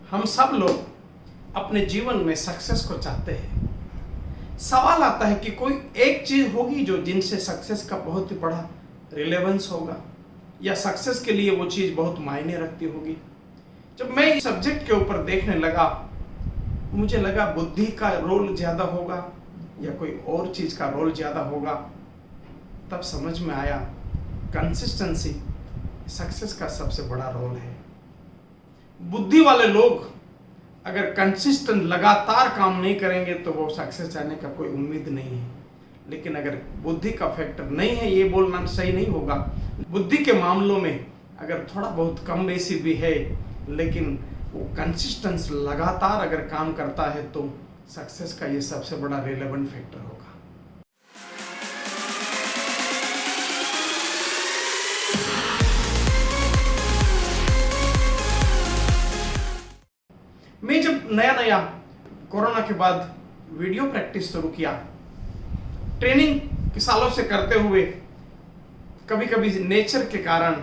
हम सब लोग अपने जीवन में सक्सेस को चाहते हैं। सवाल आता है कि कोई एक चीज होगी जो जिनसे सक्सेस का बहुत ही बड़ा रिलेवेंस होगा या सक्सेस के लिए वो चीज बहुत मायने रखती होगी। जब मैं इस सब्जेक्ट के ऊपर देखने लगा, मुझे लगा बुद्धि का रोल ज्यादा होगा या कोई और चीज का रोल ज्यादा होगा। तब समझ में आया कंसिस्टेंसी सक्सेस का सबसे बड़ा रोल है। बुद्धि वाले लोग अगर कंसिस्टेंट लगातार काम नहीं करेंगे तो वो सक्सेस आने का कोई उम्मीद नहीं है। लेकिन अगर बुद्धि का फैक्टर नहीं है, ये बोलना सही नहीं होगा। बुद्धि के मामलों में अगर थोड़ा बहुत कम बेसी भी है, लेकिन वो कंसिस्टेंस लगातार अगर काम करता है तो सक्सेस का ये सबसे बड़ा रिलेवेंट फैक्टर होगा। मैं जब नया कोरोना के बाद वीडियो प्रैक्टिस शुरू किया, ट्रेनिंग के सालों से करते हुए, कभी कभी नेचर के कारण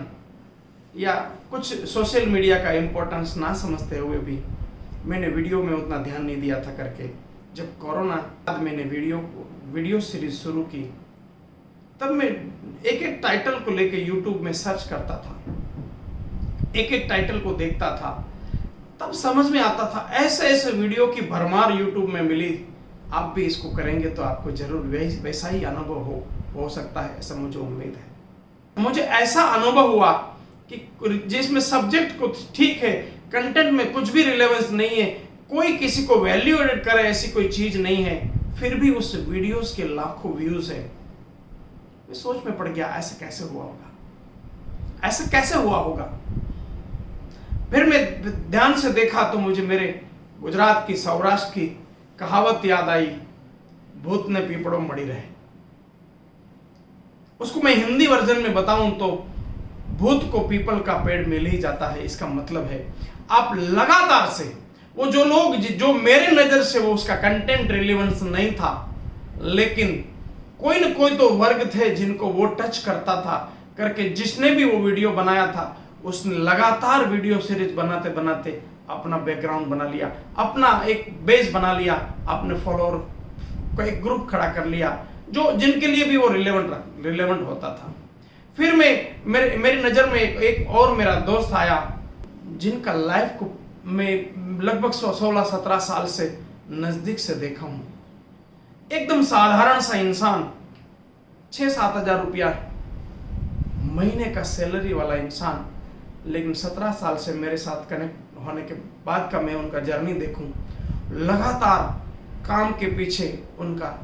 या कुछ सोशल मीडिया का इम्पोर्टेंस ना समझते हुए भी मैंने वीडियो में उतना ध्यान नहीं दिया था करके, जब कोरोना बाद मैंने वीडियो सीरीज शुरू की, तब मैं एक एक टाइटल को लेके यूट्यूब में सर्च करता था, एक एक टाइटल को देखता था। तब समझ में आता था ऐसे ऐसे वीडियो की भरमार यूट्यूब में मिली। आप भी इसको करेंगे तो आपको जरूर वैसा ही अनुभव हो सकता है, ऐसा मुझे उम्मीद है। मुझे ऐसा अनुभव हुआ कि जिसमें सब्जेक्ट को ठीक है, कंटेंट में कुछ भी रिलेवेंस नहीं है, कोई किसी को वैल्यू एडेड करे ऐसी कोई चीज नहीं है, फिर भी उस वीडियोस के लाखों व्यूज है। मैं सोच में पड़ गया, ऐसा कैसे हुआ होगा, ऐसा कैसे हुआ होगा। फिर मैं ध्यान से देखा तो मुझे मेरे गुजरात की, सौराष्ट्र की कहावत याद आई, भूत ने पीपड़ों मड़ी रहे। उसको मैं हिंदी वर्जन में बताऊं तो भूत को पीपल का पेड़ मिल ही जाता है। इसका मतलब है आप लगातार से, वो जो लोग जो मेरे नजर से वो उसका कंटेंट रिलेवेंस नहीं था, लेकिन कोई न कोई तो वर्ग थे जिनको वो टच करता था करके, जिसने भी वो वीडियो बनाया था उसने लगातार वीडियो सीरीज बनाते बनाते अपना बैकग्राउंड बना लिया, अपना एक बेस बना लिया, अपने फॉलोअर को एक ग्रुप खड़ा कर लिया जो जिनके लिए भी वो रिलेवेंट होता था। फिर मेरी नज़र में एक और मेरा दोस्त आया जिनका लाइफ को मैं लगभग 16-17 साल से नज़दीक से देखा हूँ। एकदम साधारण सा इंसान, 6-7 हज़ार रुपया महीने का सैलरी वाला इंसान, लेकिन 17 साल से मेरे साथ कनेक्ट होने के बाद का मैं उनका जर्नी देखूं, लगातार काम के पीछे उनका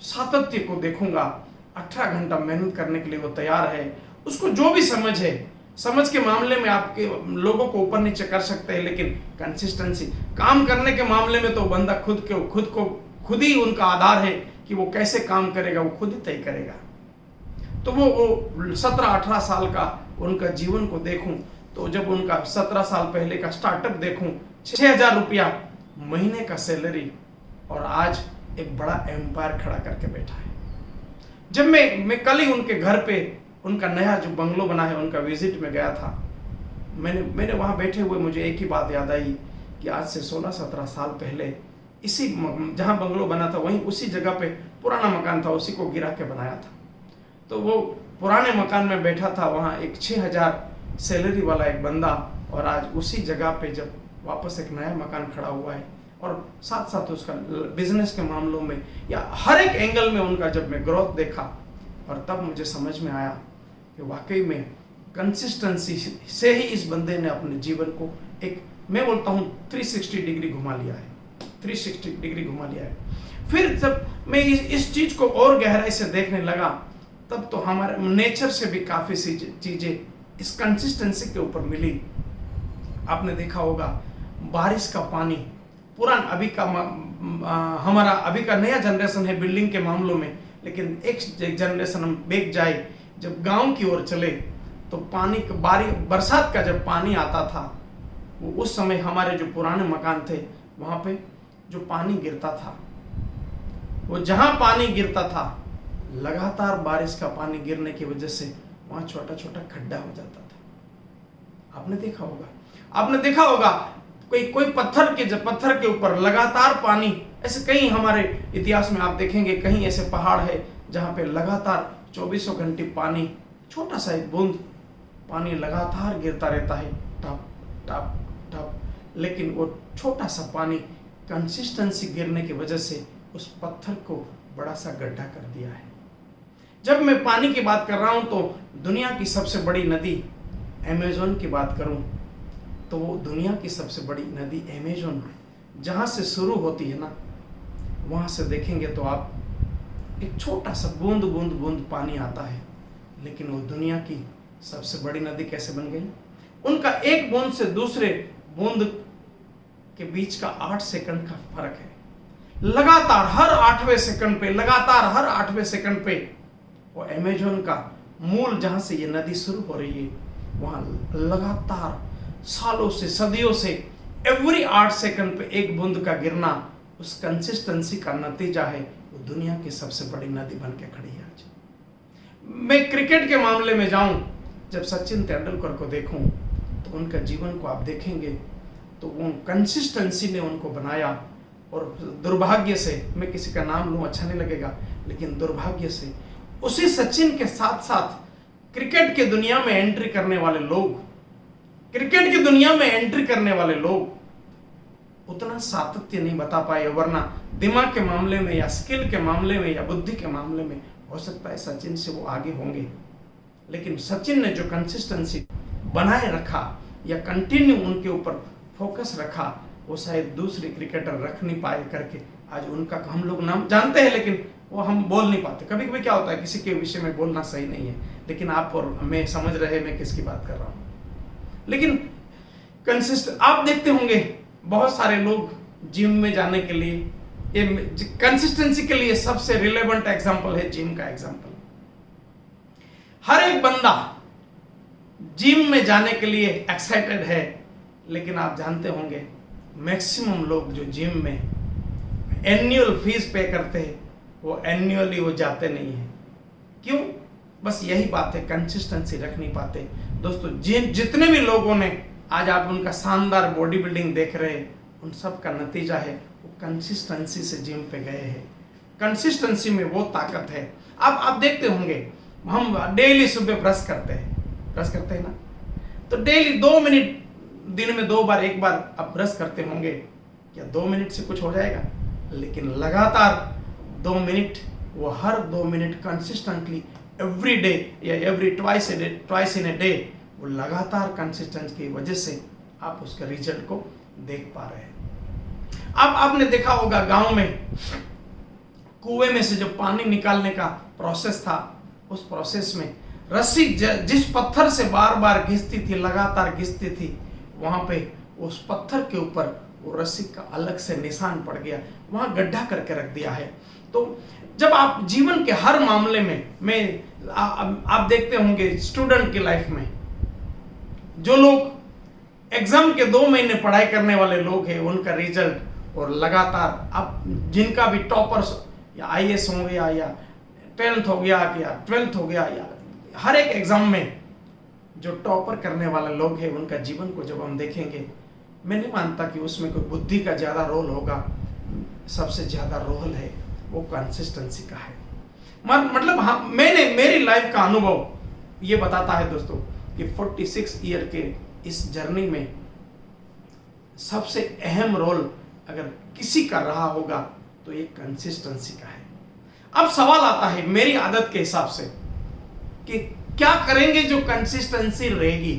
सातत्य को देखूंगा। 18 घंटा मेहनत करने के लिए वो तैयार है। उसको जो भी समझ है, समझ के मामले में आपके लोगों को ऊपर नीचे कर सकते हैं, लेकिन कंसिस्टेंसी काम करने के मामले में तो बंदा खुद ही उनका आधार है कि वो कैसे काम करेगा, वो खुद ही तय करेगा। तो वो 17-18 साल का उनका जीवन को देखूं तो जब उनका 17 साल पहले का स्टार्टअप देखूं, 6,000 रुपया महीने का सैलरी, और आज एक बड़ा एम्पायर खड़ा करके बैठा है। जब मैं कल ही उनके घर पे, उनका नया जो बंगलो बना है उनका विजिट में गया था, मैंने वहां बैठे हुए मुझे एक ही बात याद आई कि आज से 16-17 साल पहले इसी जहां बंगलो बना था वहीं उसी जगह पे पुराना मकान था, उसी को गिरा के बनाया था। तो वो पुराने मकान में बैठा था, वहाँ एक 6,000 सैलरी वाला एक बंदा, और आज उसी जगह पे जब वापस एक नया मकान खड़ा हुआ है, और साथ साथ उसका बिजनेस के मामलों में या हर एक एंगल में उनका जब मैं ग्रोथ देखा, और तब मुझे समझ में आया कि वाकई में कंसिस्टेंसी से ही इस बंदे ने अपने जीवन को एक, मैं बोलता हूँ 360 डिग्री घुमा लिया है, 360 डिग्री घुमा लिया है। फिर जब मैं इस चीज को और गहराई से देखने लगा, तब तो हमारे नेचर से भी काफी सी चीजें इस कंसिस्टेंसी के ऊपर मिली। आपने देखा होगा बारिश का पानी, हमारा अभी का नया जनरेशन है बिल्डिंग के मामलों में, लेकिन एक जनरेशन हम बैक जाए, जब गांव की ओर चले तो बरसात का जब पानी आता था, वो उस समय हमारे जो पुराने मकान थे वहां पे जो पानी गिरता था, वो जहां पानी गिरता था, लगातार बारिश का पानी गिरने की वजह से वहां छोटा छोटा खड्डा हो जाता था। आपने देखा होगा कोई कोई पत्थर के ऊपर लगातार पानी, ऐसे कई हमारे इतिहास में आप देखेंगे कहीं ऐसे पहाड़ है जहां पे लगातार 24 घंटे पानी, छोटा सा एक बूंद पानी लगातार गिरता रहता है, टप टप टप, लेकिन वो छोटा सा पानी कंसिस्टेंसी गिरने की वजह से उस पत्थर को बड़ा सा गड्ढा कर दिया है। जब मैं पानी की बात कर रहा हूं तो दुनिया की सबसे बड़ी नदी अमेज़न की बात करूं तो वो दुनिया की सबसे बड़ी नदी अमेज़न जहां से शुरू होती है ना, वहां से देखेंगे तो आप एक छोटा सा बूंद बूंद बूंद पानी आता है, लेकिन वो दुनिया की सबसे बड़ी नदी कैसे बन गई? उनका एक बूंद से दूसरे बूंद के बीच का 8 सेकंड का फर्क है। लगातार हर 8वें सेकंड पे वो अमेज़न का मूल जहां से ये नदी शुरू हो रही है, वहां लगातार सालों से सदियों से एवरी 8 सेकंड पे एक बूंद का गिरना, उस कंसिस्टेंसी का नतीजा है वो दुनिया की सबसे बड़ी नदी बन के खड़ी है आज। मैं क्रिकेट के मामले में जाऊं, जब सचिन तेंदुलकर को देखूं तो उनका जीवन को आप देखेंगे तो वो कंसिस्टेंसी ने उनको बनाया, और दुर्भाग्य से, मैं किसी का नाम लूं अच्छा नहीं लगेगा, लेकिन दुर्भाग्य से उसी सचिन के साथ साथ क्रिकेट की दुनिया में एंट्री करने वाले लोग उतना सातत्य नहीं बता पाए, वरना दिमाग के मामले में या स्किल के मामले में या बुद्धि के मामले में हो सकता है सचिन से वो आगे होंगे। लेकिन सचिन ने जो कंसिस्टेंसी बनाए रखा या कंटिन्यू उनके ऊपर फोकस रखा, वो शायद दूसरे क्रिकेटर रख नहीं पाए करके आज उनका हम लोग नाम जानते हैं, लेकिन वो हम बोल नहीं पाते। कभी कभी क्या होता है, किसी के विषय में बोलना सही नहीं है, लेकिन आप और मैं समझ रहे मैं किसकी बात कर रहा हूं। लेकिन आप देखते होंगे बहुत सारे लोग जिम में जाने के लिए, कंसिस्टेंसी के लिए सबसे रिलेवेंट एग्जांपल है जिम का एग्जांपल। हर एक बंदा जिम में जाने के लिए एक्साइटेड है, लेकिन आप जानते होंगे मैक्सिमम लोग जो जिम में एनुअल फीस पे करते हैं वो एनुअली वो जाते नहीं है। क्यों? बस यही बात है, कंसिस्टेंसी रख नहीं पाते। दोस्तों जितने भी लोगों ने आज आप उनका शानदार बॉडी बिल्डिंग देख रहे हैं, उन सब का नतीजा है वो कंसिस्टेंसी से जिम पे गए हैं। कंसिस्टेंसी में वो ताकत है। आप देखते होंगे हम डेली सुबह ब्रश करते हैं ना, तो डेली 2 मिनट दिन में 2 बार 1 बार आप ब्रश करते होंगे, क्या 2 मिनट से कुछ हो जाएगा? लेकिन लगातार 2 मिनट, वो हर 2 मिनट कंसिस्टेंटली एवरी डे या every twice in a day, वो लगातार कंसिस्टेंस की वजह से आप उसके रिजल्ट को देख पा रहे हैं। आपने देखा होगा गांव में कुएं में से जो पानी निकालने का प्रोसेस था, उस प्रोसेस में रस्सी जिस पत्थर से बार बार घिसती थी, लगातार घिसती थी, वहां पे उस पत्थर के ऊपर वो रस्सी का अलग से निशान पड़ गया, वहां गड्ढा करके रख दिया है। तो जब आप जीवन के हर मामले में आप देखते होंगे स्टूडेंट की लाइफ में जो लोग एग्जाम के 2 महीने पढ़ाई करने वाले लोग हैं, उनका रिजल्ट और लगातार आप जिनका भी टॉपर्स या IAS हो गया या 10th हो गया या 12th हो गया, या हर एक एग्जाम में जो टॉपर करने वाले लोग हैं, उनका जीवन को जब हम देखेंगे, मैं नहीं मानता कि उसमें कोई बुद्धि का ज्यादा रोल होगा। सबसे ज्यादा रोल है वो कंसिस्टेंसी का है। मतलब मेरी लाइफ का अनुभव ये बताता है दोस्तों कि 46 ईयर के इस जर्नी में सबसे अहम रोल अगर किसी का रहा होगा तो ये कंसिस्टेंसी का है। अब सवाल आता है मेरी आदत के हिसाब से कि क्या करेंगे जो कंसिस्टेंसी रहेगी,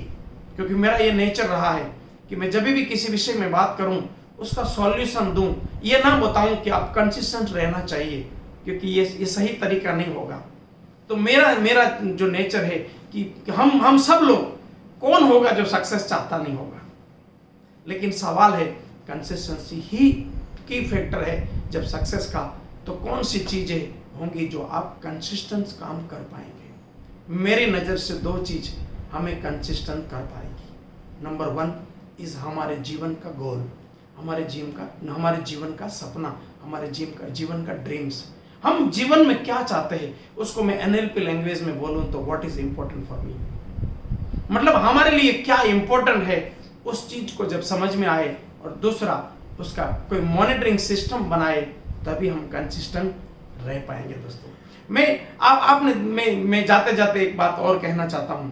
क्योंकि मेरा ये नेचर रहा है कि मैं जब भी किसी विषय में बात करूं उसका सॉल्यूशन दूं, ये ना बताऊं कि आप कंसिस्टेंट रहना चाहिए, क्योंकि ये सही तरीका नहीं होगा। तो मेरा जो नेचर है कि हम सब लोग, कौन होगा जो सक्सेस चाहता नहीं होगा, लेकिन सवाल है कंसिस्टेंसी ही की फैक्टर है जब सक्सेस का, तो कौन सी चीजें होंगी जो आप कंसिस्टेंट काम कर पाएंगे। मेरी नजर से 2 चीज हमें कंसिस्टेंट कर पाएगी। नंबर 1 इज हमारे जीवन का गोल, हमारे जीवन का सपना, हमारे जीवन का ड्रीम्स। हम जीवन में क्या चाहते हैं उसको मैं NLP लैंग्वेज में बोलूं तो what is important for me, मतलब हमारे लिए क्या इंपॉर्टेंट है, उस चीज को जब समझ में आए और दूसरा उसका कोई मॉनिटरिंग सिस्टम बनाए, तभी हम कंसिस्टेंट रह पाएंगे दोस्तों। मैं जाते जाते एक बात और कहना चाहता हूं,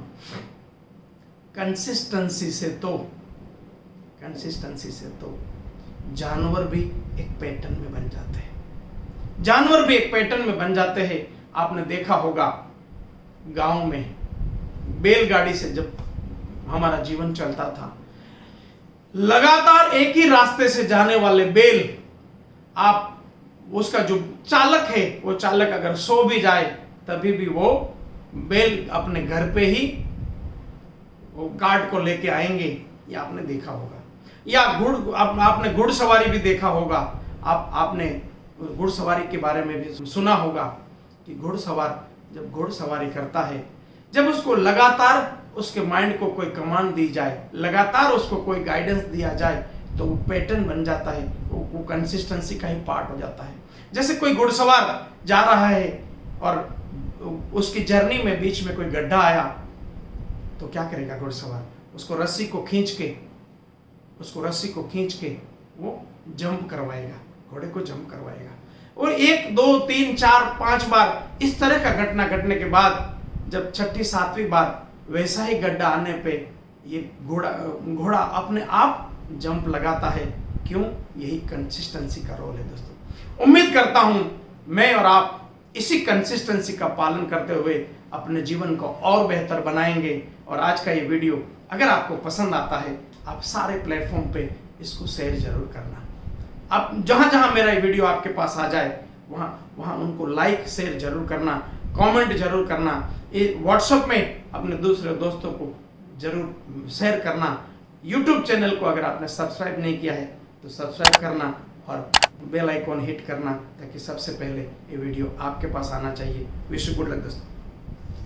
कंसिस्टेंसी से तो जानवर भी एक पैटर्न में बन जाते हैं। जानवर भी एक पैटर्न में बन जाते हैं। आपने देखा होगा गांव में बैलगाड़ी से जब हमारा जीवन चलता था, लगातार एक ही रास्ते से जाने वाले बैल, आप उसका जो चालक है वो चालक अगर सो भी जाए तभी भी वो बैल अपने घर पे ही वो गार्ड को लेके आएंगे। ये आपने देखा होगा। या आपने घुड़सवारी भी देखा होगा। आपने घुड़सवारी के बारे में भी सुना होगा कि घुड़सवार जब घुड़सवारी करता है, जब उसको लगातार उसके माइंड को कोई कमांड दी जाए, लगातार उसको कोई गाइडेंस दिया जाए, तो वो पैटर्न बन जाता है, वो कंसिस्टेंसी का ही पार्ट हो जाता है। जैसे कोई घुड़सवार जा रहा है और उसकी जर्नी में बीच में कोई गड्ढा आया, तो क्या करेगा घुड़सवार? उसको रस्सी को खींच के वो जंप करवाएगा, घोड़े को जंप करवाएगा। और 1 2 3 4 5 बार इस तरह का घटना घटने के बाद जब 6ठी 7वीं बार वैसा ही गड्ढा आने पे ये घोड़ा अपने आप जंप लगाता है। क्यों? यही कंसिस्टेंसी का रोल है दोस्तों। उम्मीद करता हूं मैं और आप इसी कंसिस्टेंसी का पालन करते हुए अपने जीवन को और बेहतर बनाएंगे। और आज का ये वीडियो अगर आपको पसंद आता है, आप सारे प्लेटफॉर्म पे इसको शेयर जरूर करना। आप जहां जहां मेरा ये वीडियो आपके पास आ जाए वहां उनको लाइक शेयर जरूर करना, कमेंट जरूर करना। व्हाट्सएप में अपने दूसरे दोस्तों को जरूर शेयर करना। यूट्यूब चैनल को अगर आपने सब्सक्राइब नहीं किया है तो सब्सक्राइब करना और बेल आइकॉन हिट करना, ताकि सबसे पहले ये वीडियो आपके पास आना चाहिए। विश यू गुड लक दोस्तों।